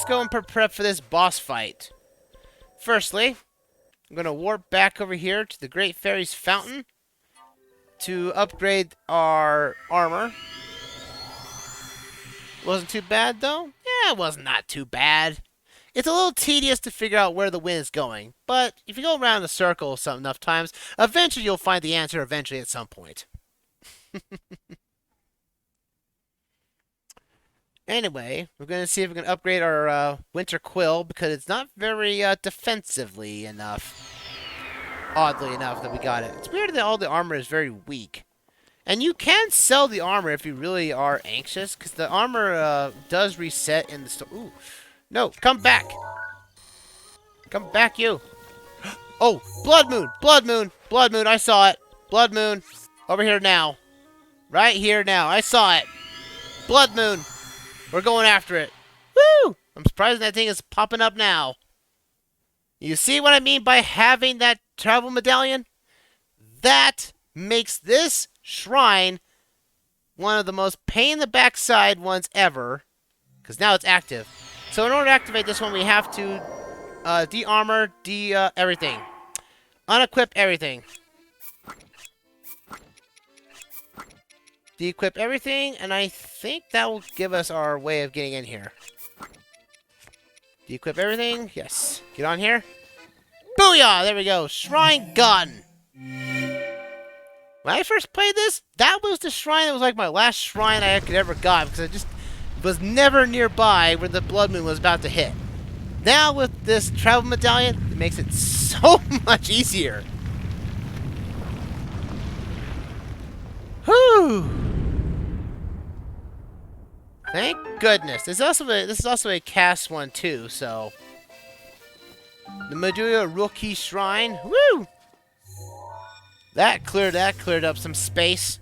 let's go and prep for this boss fight. Firstly, I'm going to warp back over here to the Great Fairy's Fountain to upgrade our armor. Wasn't too bad, though. Yeah, it was not too bad. It's a little tedious to figure out where the wind is going, but if you go around in a circle enough times, eventually you'll find the answer eventually at some point. Anyway, we're going to see if we can upgrade our Winter Quill, because it's not very defensively enough. Oddly enough that we got it. It's weird that all the armor is very weak. And you can sell the armor if you really are anxious, because the armor does reset in the store. Ooh. No, come back. Come back, you. Oh, Blood Moon, Blood Moon, Blood Moon, I saw it. Blood Moon, over here now. Right here now, I saw it. Blood Moon. We're going after it. Woo! I'm surprised that thing is popping up now. You see what I mean by having that travel medallion? That makes this shrine one of the most pain in the backside ones ever. Because now it's active. So in order to activate this one, we have to de-armor, everything. Unequip everything. De-equip everything, and I think that will give us our way of getting in here. De-equip everything. Yes. Get on here. Booyah! There we go. Shrine gun. When I first played this, that was the shrine that was like my last shrine I could ever got, because I just was never nearby where the Blood Moon was about to hit. Now with this travel medallion, it makes it so much easier. Whew! Thank goodness. This is also a cast one too, so the Medulla Rookie Shrine. Woo! That cleared up some space.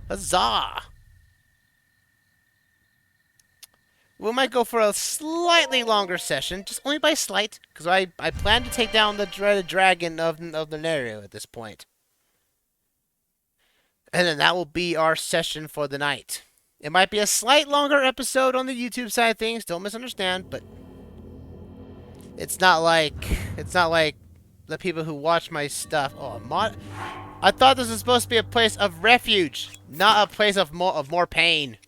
Huzzah! We might go for a slightly longer session, just only by slight, because I plan to take down the dreaded dragon of the Nerio at this point. And then that will be our session for the night. It might be a slight longer episode on the YouTube side of things, don't misunderstand, but it's not like the people who watch my stuff. Oh, I thought this was supposed to be a place of refuge, not a place of more pain.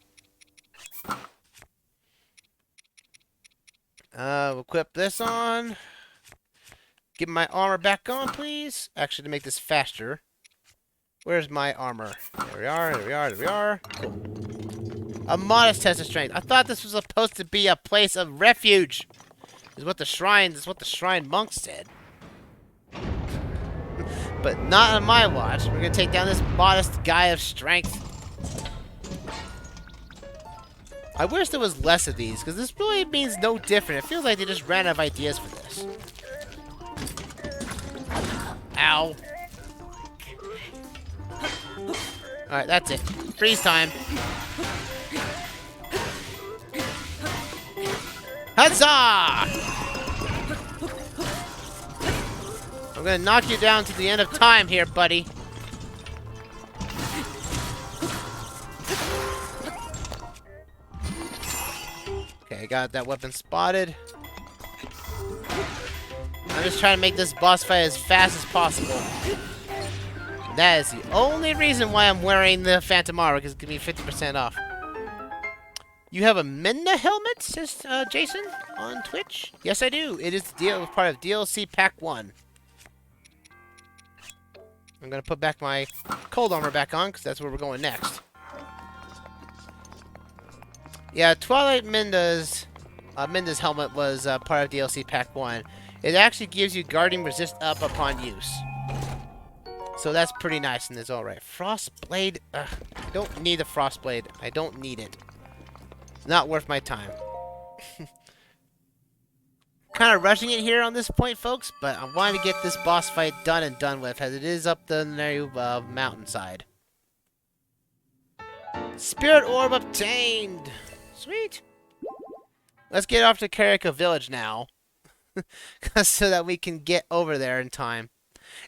We'll equip this on. Get my armor back on, please. Actually, to make this faster. Where's my armor? There we are, there we are, there we are. Cool. A modest test of strength. I thought this was supposed to be a place of refuge. Is what the shrine monk said. But not on my watch. We're gonna take down this modest guy of strength. I wish there was less of these, because this really means no different. It feels like they just ran out of ideas for this. Ow. Alright, that's it. Freeze time. Huzzah! I'm gonna knock you down to the end of time here, buddy. Okay, I got that weapon spotted. I'm just trying to make this boss fight as fast as possible. That is the only reason why I'm wearing the Phantom Armor, because it gives me 50% off. You have a Minna helmet, says Jason on Twitch. Yes, I do. It is part of DLC Pack 1. I'm going to put back my cold armor back on, because that's where we're going next. Yeah, Twilight Minda's helmet was part of DLC Pack 1. It actually gives you Guardian Resist up upon use. So that's pretty nice and it's alright. Frostblade. I don't need the Frostblade. I don't need it. Not worth my time. Kind of rushing it here on this point, folks, but I wanted to get this boss fight done and done with, as it is up the mountainside. Spirit Orb obtained! Sweet! Let's get off to Karika Village now. So that we can get over there in time.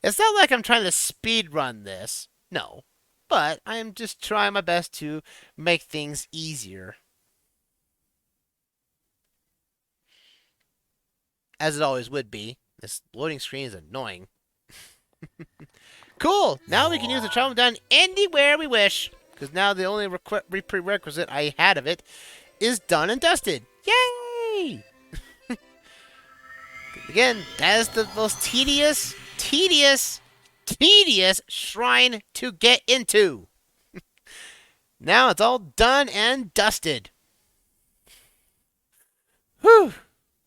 It's not like I'm trying to speed run this. No. But I am just trying my best to make things easier. as it always would be. This loading screen is annoying. Cool! Now we can use the travel down anywhere we wish. Because now the only prerequisite I had of it is done and dusted. Yay! Again, that is the most tedious shrine to get into. Now it's all done and dusted. Whew!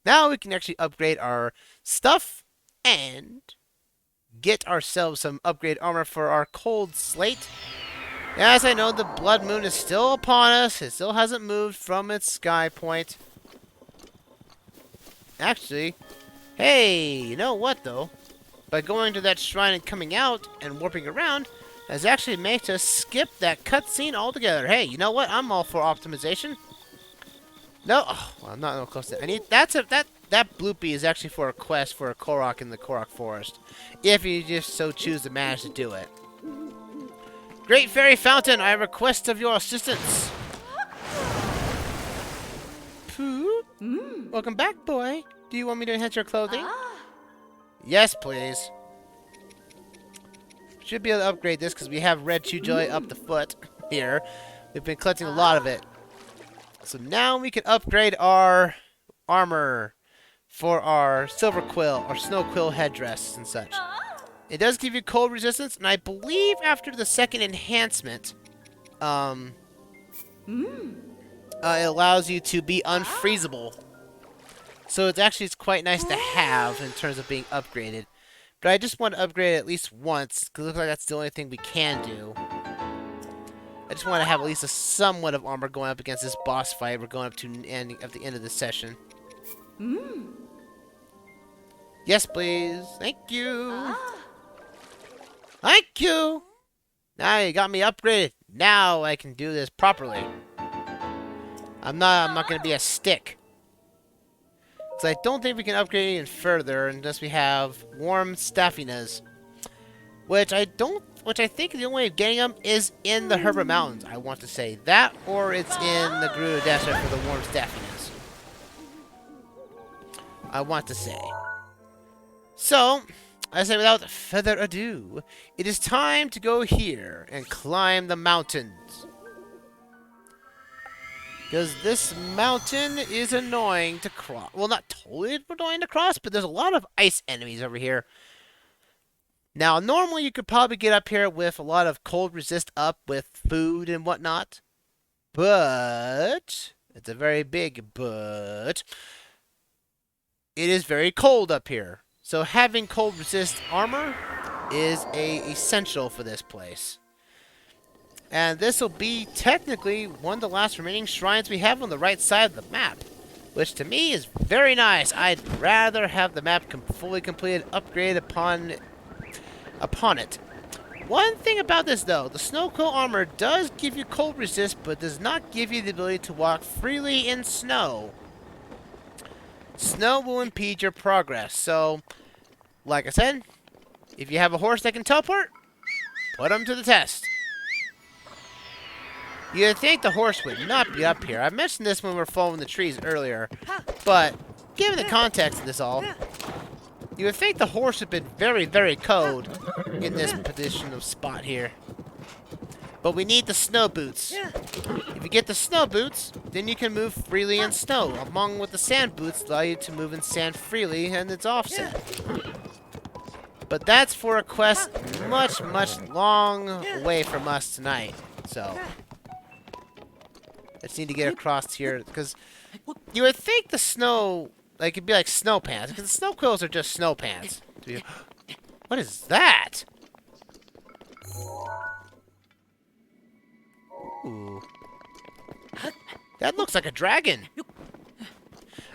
Now we can actually upgrade our stuff and get ourselves some upgrade armor for our cold slate. Yes, I know the blood moon is still upon us. It still hasn't moved from its sky point. Actually, hey, you know what though? By going to that shrine and coming out and warping around has actually made us skip that cutscene altogether. Hey, you know what? I'm all for optimization. No, oh, well, I'm not no close to. I need that bloopy is actually for a quest for a Korok in the Korok Forest, if you just so choose to manage to do it. Great Fairy Fountain, I request of your assistance. Pooh? Welcome back, boy. Do you want me to enhance your clothing? Yes, please. Should be able to upgrade this because we have red Chewjoy up the foot here. We've been collecting a lot of it. So now we can upgrade our armor for our silver quill or snow quill headdress and such. It does give you cold resistance, and I believe after the second enhancement, it allows you to be unfreezable. So it's quite nice to have in terms of being upgraded. But I just want to upgrade it at least once, because it looks like that's the only thing we can do. I just want to have at least a somewhat of armor going up against this boss fight we're going up to at the end of the session. Yes, please. Thank you. Thank you. Now you got me upgraded. Now I can do this properly. I'm not going to be a stick. Because I don't think we can upgrade even further unless we have warm staffinas. Which I think the only way of getting them is in the Herbert Mountains. I want to say that, or it's in the Gerudo Desert for the warm staffinas. I want to say. So, I say without further ado, it is time to go here and climb the mountains. Because this mountain is annoying to cross. Well, not totally annoying to cross, but there's a lot of ice enemies over here. Now, normally you could probably get up here with a lot of cold resist up with food and whatnot. But, it's a very big but, it is very cold up here. So having cold resist armor is essential for this place. And this will be technically one of the last remaining shrines we have on the right side of the map. Which to me is very nice. I'd rather have the map fully completed, upgraded upon it. One thing about this though, the snow quill armor does give you cold resist, but does not give you the ability to walk freely in snow. Snow will impede your progress. So, like I said, if you have a horse that can teleport, put him to the test. You'd think the horse would not be up here. I mentioned this when we were following the trees earlier, but given the context of this all, you would think the horse would have been very, very cold in this position of spot here. But we need the snow boots. If you get the snow boots, then you can move freely in snow, along with the sand boots allow you to move in sand freely and it's offset. But that's for a quest much, much long away from us tonight. So, I just need to get across here, because you would think the snow, like, it'd be like snow pants, because the snow quills are just snow pants. What is that? Ooh. That looks like a dragon.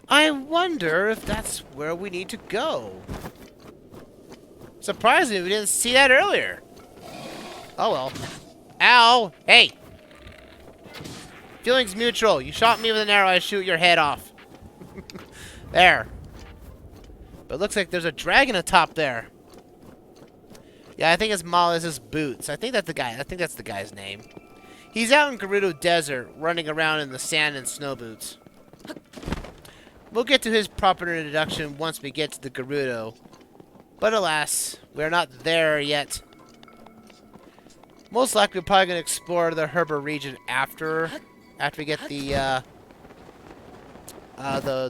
I wonder if that's where we need to go. Surprisingly, we didn't see that earlier. Oh well. Ow! Hey! Feelings mutual. You shot me with an arrow, I shoot your head off. There. But it looks like there's a dragon atop there. Yeah, I think it's Malice's boots. I think that's the guy. I think that's the guy's name. He's out in Gerudo Desert, running around in the sand and snow boots. We'll get to his proper introduction once we get to the Gerudo. But alas, we're not there yet. Most likely, we're probably going to explore the Herber region after we get the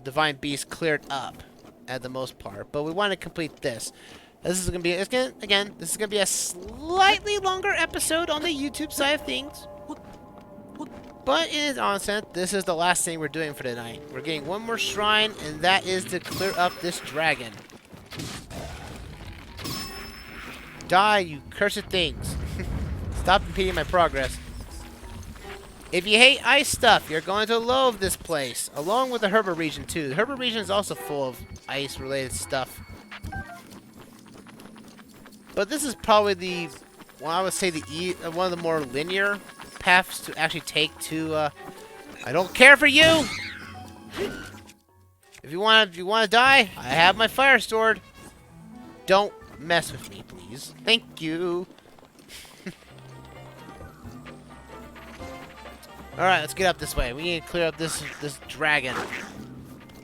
Divine Beast cleared up, at the most part. But we want to complete this. This is going to be, this is going to be a slightly longer episode on the YouTube side of things. But in its onset, this is the last thing we're doing for tonight. We're getting one more shrine, and that is to clear up this dragon. Die, you cursed things. Stop impeding my progress. If you hate ice stuff, you're going to loathe this place, along with the Herber region too. The Herber region is also full of ice-related stuff. But this is probably I would say one of the more linear paths to actually take to. I don't care for you. If you want to die, I have my fire stored. Don't mess with me, please. Thank you. Alright, let's get up this way. We need to clear up this dragon.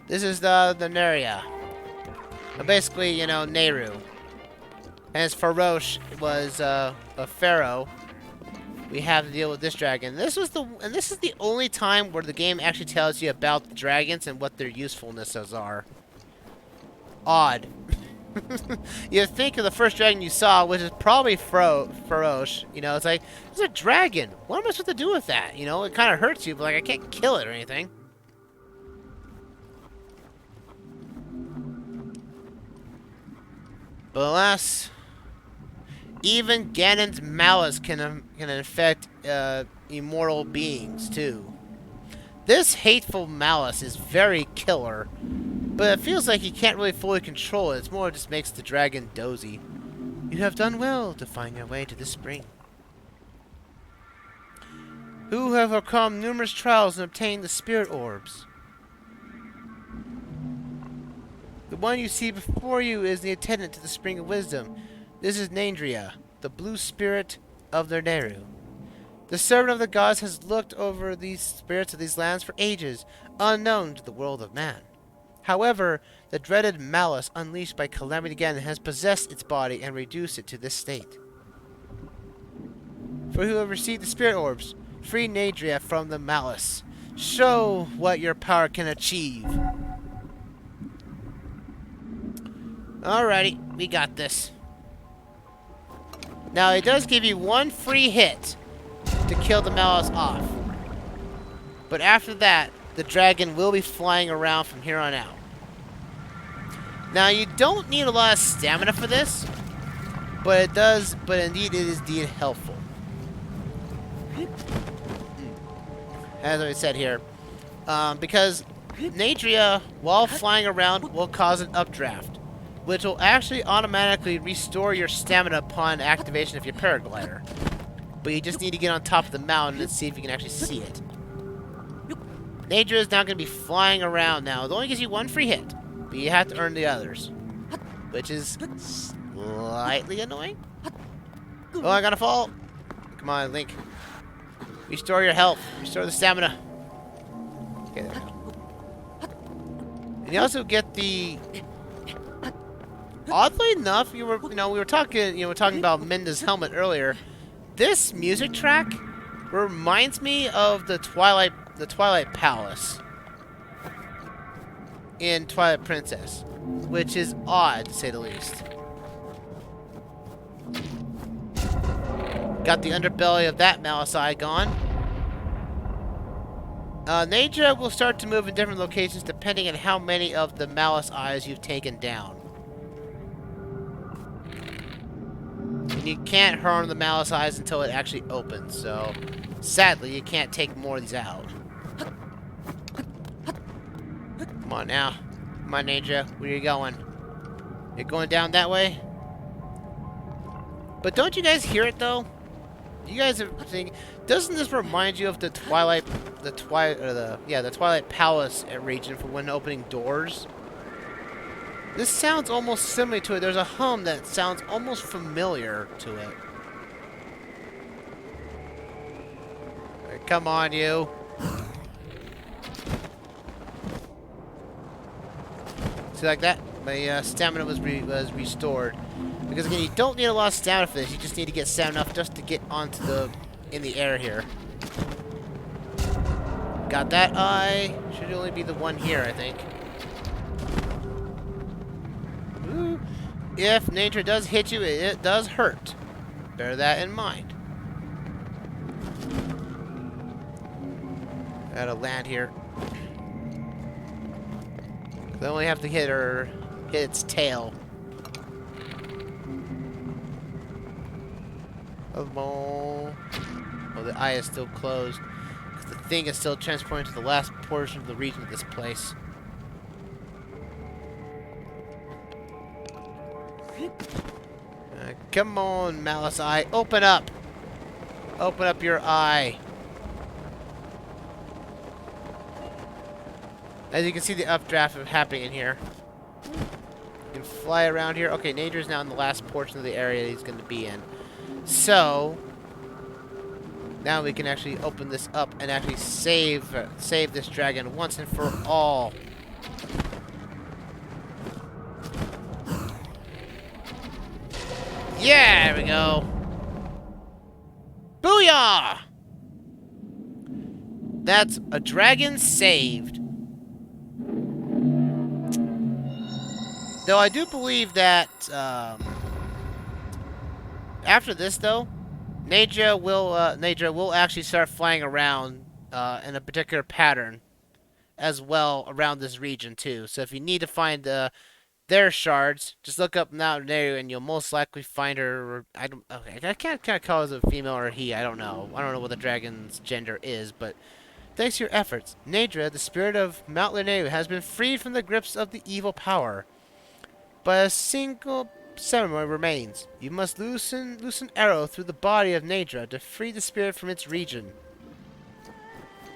This is the Neria. Basically, you know, Nehru. As Farosh was a pharaoh, we have to deal with this dragon. This is the only time where the game actually tells you about the dragons and what their usefulnesses are. Odd. You think of the first dragon you saw, which is probably Farosh. You know, it's like, it's a dragon. What am I supposed to do with that? You know, it kind of hurts you, but like I can't kill it or anything. But alas, even Ganon's malice can infect immortal beings too. This hateful malice is very killer. But it feels like he can't really fully control it. It's more just makes the dragon dozy. You have done well to find your way to this spring. Who have overcome numerous trials and obtained the spirit orbs. The one you see before you is the attendant to the Spring of Wisdom. This is Nandria, the blue spirit of the Nehru. The servant of the gods has looked over these spirits of these lands for ages, unknown to the world of man. However, the dreaded malice unleashed by Calamity Ganon has possessed its body and reduced it to this state. For who have received the spirit orbs, free Nadria from the malice. Show what your power can achieve. Alrighty, we got this. Now, it does give you one free hit to kill the malice off. But after that, the dragon will be flying around from here on out. Now, you don't need a lot of stamina for this, but indeed it is indeed helpful. As I said here, because Nadria, while flying around, will cause an updraft, which will actually automatically restore your stamina upon activation of your paraglider. But you just need to get on top of the mountain and see if you can actually see it. Nadria is now going to be flying around now. It only gives you one free hit, but you have to earn the others, which is slightly annoying. Oh, I gotta fall. Come on, Link. Restore your health. Restore the stamina. Okay, there we go. And you also get the... Oddly enough, we were talking about Minda's helmet earlier. This music track reminds me of the Twilight Palace in Twilight Princess, which is odd to say the least. Got the underbelly of that Malice eye gone. Nadria will start to move in different locations depending on how many of the Malice eyes you've taken down. And you can't harm the Malice eyes until it actually opens, so sadly you can't take more of these out. Come on now. Come on, Nadria. Where are you going? You're going down that way? But don't you guys hear it, though? You guys are thinking, doesn't this remind you of the Twilight Palace region for when opening doors? This sounds almost similar to it. There's a hum that sounds almost familiar to it. Right, come on, you. See, like that? My stamina was restored. Because again, you don't need a lot of stamina for this. You just need to get stamina enough just to get onto in the air here. Got that eye. Should only be the one here, I think. Ooh. If nature does hit you, it does hurt. Bear that in mind. Gotta land here. I only have to hit its tail. Oh, the eye is still closed. The thing is still transporting to the last portion of the region of this place. Come on, Malice Eye. Open up! Open up your eye. As you can see, the updraft is happening in here. You can fly around here. Okay, Nature's now in the last portion of the area he's going to be in. So, now we can actually open this up and actually save this dragon once and for all. Yeah, there we go. Booyah! That's a dragon saved. Though I do believe that after this, though, Naja will actually start flying around in a particular pattern as well around this region too. So if you need to find their shards, just look up Mountain area and you'll most likely find her. Or, I can't call it a female or a he. I don't know what the dragon's gender is, but thanks to your efforts, Nadra, the spirit of Mount Linneu, has been freed from the grips of the evil power. But a single ceremony remains. You must loosen arrow through the body of Nadra to free the spirit from its region.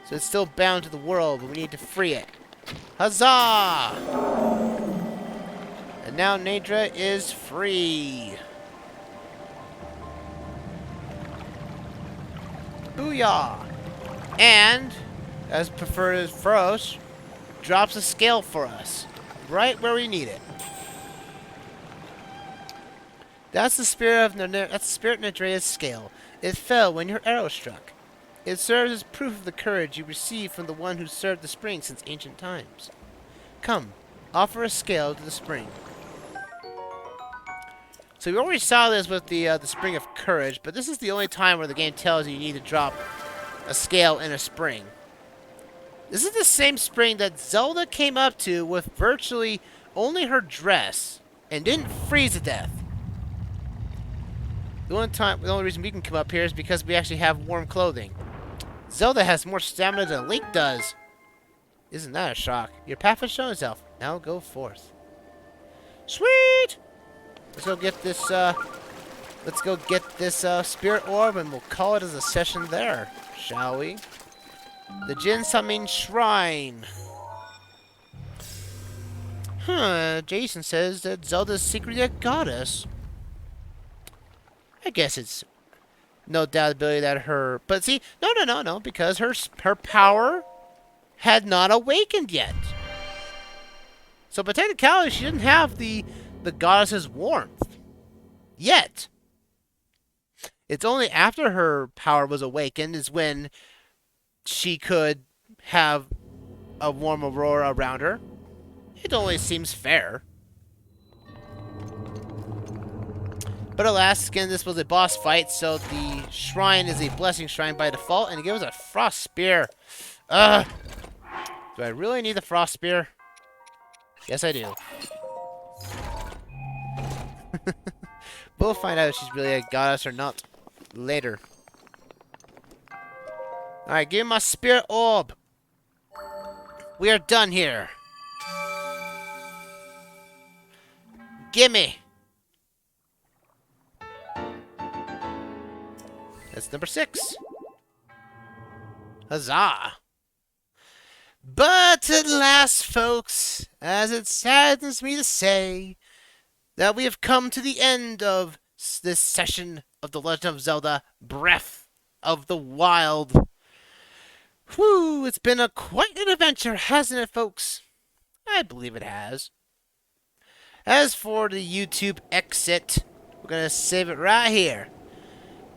So it's still bound to the world, but we need to free it. Huzzah! And now Nadra is free. Booyah! And, as preferred as Frost, drops a scale for us. Right where we need it. That's the spirit of Nadrea's scale. It fell when your arrow struck. It serves as proof of the courage you received from the one who served the spring since ancient times. Come, offer a scale to the spring. So we already saw this with the spring of courage, but this is the only time where the game tells you need to drop a scale in a spring. This is the same spring that Zelda came up to with virtually only her dress and didn't freeze to death. The only reason we can come up here is because we actually have warm clothing. Zelda has more stamina than Link does. Isn't that a shock? Your path has shown itself. Now go forth. Sweet! Let's go get this spirit orb and we'll call it as a session there, shall we? The Jin Summoning Shrine. Jason says that Zelda's secretly a goddess. I guess it's no doubtability that her... But see, no, because her power had not awakened yet. So by technicality, she didn't have the goddess's warmth. Yet. It's only after her power was awakened is when she could have a warm aurora around her. It only seems fair. But alas, again, this was a boss fight, so the shrine is a blessing shrine by default, and it gives us a frost spear. Do I really need the frost spear? Yes, I do. We'll find out if she's really a goddess or not later. Alright, give me my spirit orb. We are done here. Gimme. That's number 6. Huzzah! But at last, folks, as it saddens me to say, that we have come to the end of this session of The Legend of Zelda Breath of the Wild. Whew, it's been quite an adventure, hasn't it, folks? I believe it has. As for the YouTube exit, we're going to save it right here.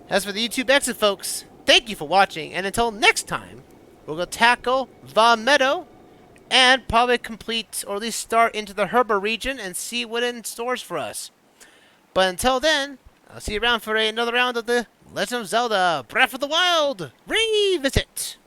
As for the YouTube exit, folks, thank you for watching, and until next time, we're going to tackle the meadow and probably complete, or at least start into the Herba region and see what it stores for us. But until then, I'll see you around for another round of the Legend of Zelda Breath of the Wild Revisit.